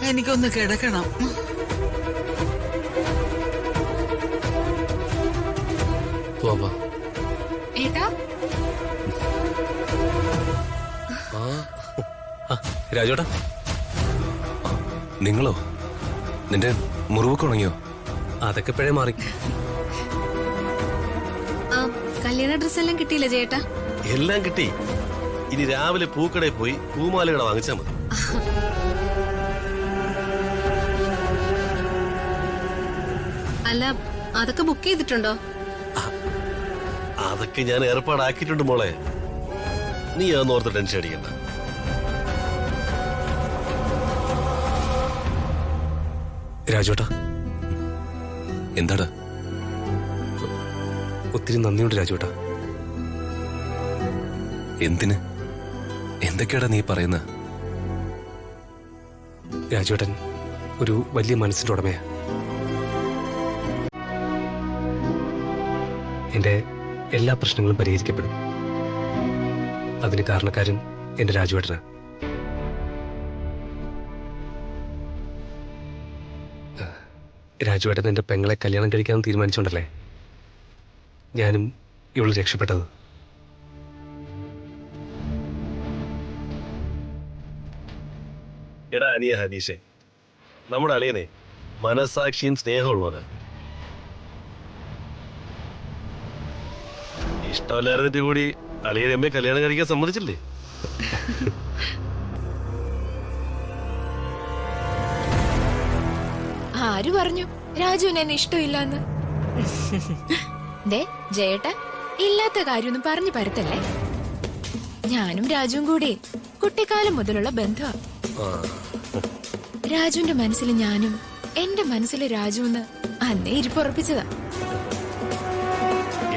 എനിക്കൊന്ന് കിടക്കണം. രാജോട്ടാ, നിങ്ങളോ? നിന്റെ മുറിവൊക്കെ ഉണങ്ങിയോ? അതൊക്കെ ഇപ്പോഴേ മാറി. കല്യാണ ഡ്രസ് എല്ലാം കിട്ടിയില്ലേ ചേട്ടാ? എല്ലാം കിട്ടി. ഇനി രാവിലെ പൂക്കടയിൽ പോയി പൂമാലകളെ വാങ്ങിച്ചാൽ മതി. അല്ല, അതൊക്കെ ബുക്ക് ചെയ്തിട്ടുണ്ടോ? അതൊക്കെ ഞാൻ ഏർപ്പാടാക്കിയിട്ടുണ്ട് മോളെ. നീ അതൊന്നും ഓർത്ത് ടെൻഷൻ അടിക്കണ്ട. രാജോട്ടാ, എന്താടാ? ഒത്തിരി നന്ദിയുണ്ട് രാജോട്ടാ. എന്തിന്? എന്തൊക്കെയാടാ നീ പറയുന്ന? രാജോട്ടൻ ഒരു വലിയ മനസ്സിന്റെ ഉടമയാ. എന്റെ എല്ലാ പ്രശ്നങ്ങളും പരിഹരിക്കപ്പെടും. അതിന് കാരണക്കാരൻ എന്റെ രാജുവേട്ടനാ. രാജുവേട്ടൻ എന്റെ പെങ്ങളെ കല്യാണം കഴിക്കാൻ തീരുമാനിച്ചോണ്ടല്ലേ ഞാനും ഇവള് രക്ഷപ്പെട്ടത്. എടാ അനിയ ഹനീഷെ, നമ്മുടെ അളിയനെ മനസാക്ഷിയും സ്നേഹമുള്ളവരാ. ഇഷ്ടമല്ലായിരുന്നിട്ട് കൂടി അളിയനമ്മയെ കല്യാണം കഴിക്കാൻ സമ്മതിച്ചില്ലേ? ആര് പറഞ്ഞു രാജുവിന് എന്നെ ഇഷ്ടമില്ലാന്ന്? ദേ ജയേട്ട, ഇല്ലാത്ത കാര്യമൊന്നും പറഞ്ഞു പരത്തല്ലേ. ഞാനും രാജുവും കൂടി കുട്ടിക്കാലം മുതലുള്ള ബന്ധമാ. രാജുവിന്റെ മനസ്സിൽ ഞാനും എന്റെ മനസ്സിൽ രാജുവെന്ന് അന്നേ ഇരിപ്പുറപ്പിച്ചതാ.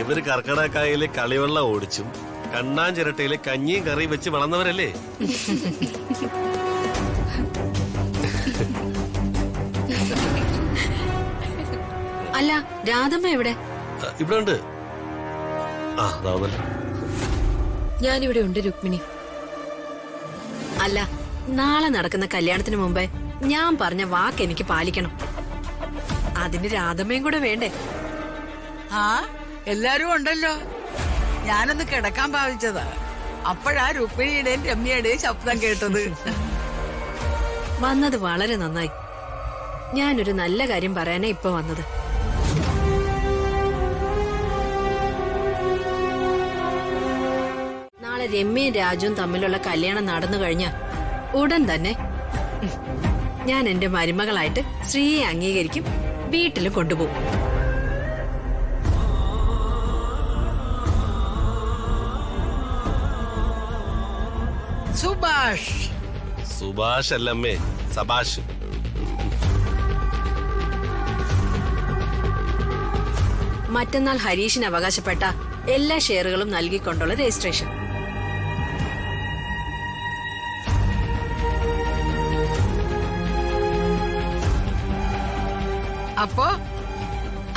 ഇവര് കർക്കടക്കായയിലെ കളിവെള്ളം ഓടിച്ചും കണ്ണാൻ ചിരട്ടയിലെ കഞ്ഞിയും കറിയും വെച്ച് വളർന്നവരല്ലേ? അല്ല, രാധമ്മ എവിടെ? ഇവിടെ ഉണ്ട്. ഞാനിവിടെ ഉണ്ട് രുക്മിണി. അല്ല, നാളെ നടക്കുന്ന കല്യാണത്തിന് മുമ്പേ ഞാൻ പറഞ്ഞ വാക്ക് എനിക്ക് പാലിക്കണം. അതിന് രാധമ്മയും കൂടെ വേണ്ടേ? എല്ലാരും ഉണ്ടല്ലോ. ഞാനൊന്ന് കിടക്കാൻ ഭാവിച്ചതാ. അപ്പോഴാ രുക്മിണിയുടെയും രമ്യയുടെയും ശബ്ദം കേട്ടത്. വന്നത് വളരെ നന്നായി. ഞാനൊരു നല്ല കാര്യം പറയാനാ ഇപ്പൊ വന്നത്. നാളെ രമ്യയും രാജുവും തമ്മിലുള്ള കല്യാണം നടന്നു കഴിഞ്ഞാൽ ഉടൻ തന്നെ ഞാൻ എന്റെ മരുമകളായിട്ട് ശ്രീയെ അംഗീകരിക്കും, വീട്ടിൽ കൊണ്ടുപോകും. സുഭാഷ്. സുഭാഷ് അല്ലമ്മേ, സബാഷ്. മറ്റന്നാൾ ഹരീഷിന് അവകാശപ്പെട്ട എല്ലാ ഷെയറുകളും നൽകിക്കൊണ്ടുള്ള രജിസ്ട്രേഷൻ. അപ്പോ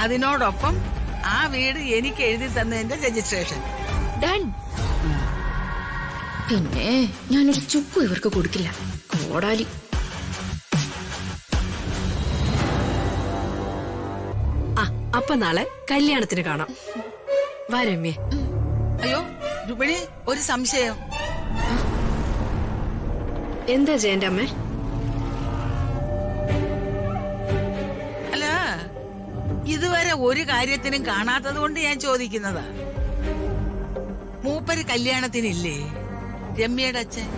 അതിനോടൊപ്പം ആ വീട് എനിക്ക് എഴുതി തന്നതിന്റെ രജിസ്ട്രേഷൻ ഡൺ. പിന്നെ ഞാനൊരു ചുക്കും ഇവർക്ക് കൊടുക്കില്ല. കോടാലി. അപ്പൊ നാളെ കല്യാണത്തിന് കാണാം. വാ രമ്യേ. അയ്യോ രുക്മിണി, ഒരു സംശയം. എന്താ ജയന്റെ അമ്മേ? അല്ല, ഇതുവരെ ഒരു കാര്യത്തിനും കാണാത്തത് കൊണ്ട് ഞാൻ ചോദിക്കുന്നതാ. മൂപ്പര് കല്യാണത്തിനില്ലേ രമ്യയുടെ അച്ഛൻ?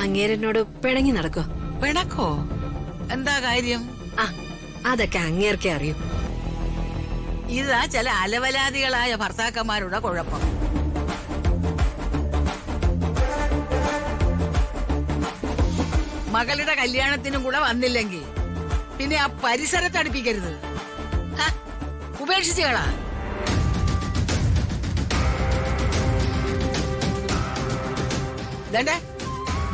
അങ്ങേരനോട് പിണങ്ങി നടക്കോ? പിണക്കോ? എന്താ കാര്യം? അതൊക്കെ അങ്ങേർക്കേ അറിയൂ. ഇതാ ചില അലവലാദികളായ ഭർത്താക്കന്മാരുടെ കുഴപ്പം. മകളുടെ കല്യാണത്തിനും കൂടെ വന്നില്ലെങ്കിൽ പിന്നെ ആ പരിസരത്ത് അടുപ്പിക്കരുത്. ഉപേക്ഷിച്ചുകളാ. ഇതേ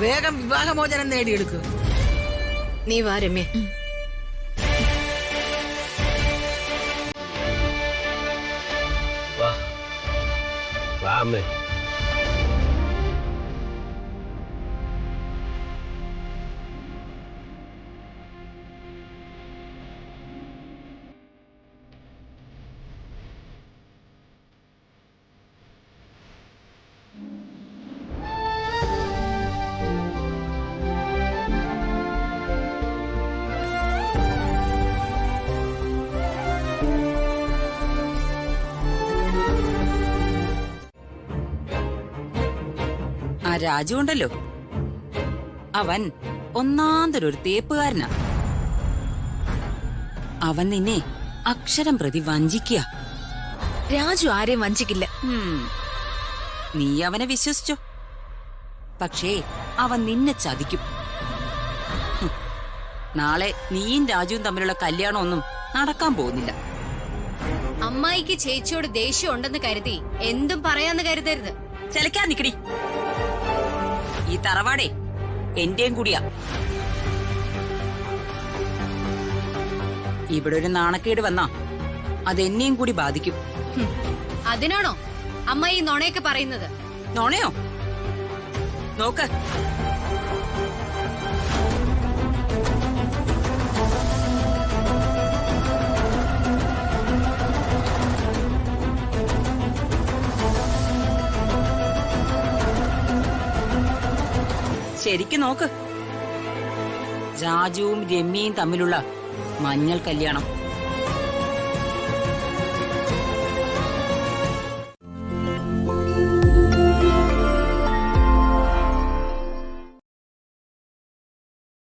വേഗം വിവാഹമോചനം നേടിയെടുക്കൂ. നീ വാ രമ്യ. അമ്മേ, ആ രാജു ഉണ്ടല്ലോ, അവൻ ഒന്നാന്തരൊരു തേപ്പുകാരനാ. അവൻ നിന്നെ അക്ഷരം പ്രതി വഞ്ചിക്കുക. രാജു ആരെയും വഞ്ചിക്കില്ല. നീ അവനെ വിശ്വസിച്ചോ, പക്ഷേ അവൻ നിന്നെ ചതിക്കും. നാളെ നീയും രാജുവും തമ്മിലുള്ള കല്യാണമൊന്നും നടക്കാൻ പോകുന്നില്ല. അമ്മായിക്ക് ചേച്ചിയോട് ദേഷ്യം ഉണ്ടെന്ന് കരുതി എന്തും പറയാന്ന് കരുതരുത്. ചിലക്കാൻ നിക്കടി. ഈ തറവാടേ എന്റെയും കൂടിയാ. ഇവിടെ ഒരു നാണക്കേട് വന്നാ അതെന്നെയും കൂടി ബാധിക്കും. അതിനാണോ അമ്മായി നുണയൊക്കെ പറയുന്നത്? നോണയോ? നോക്ക്, ശരിക്കും നോക്ക്. രാജുവും രമ്യയും തമ്മിലുള്ള മഞ്ഞൾ കല്യാണം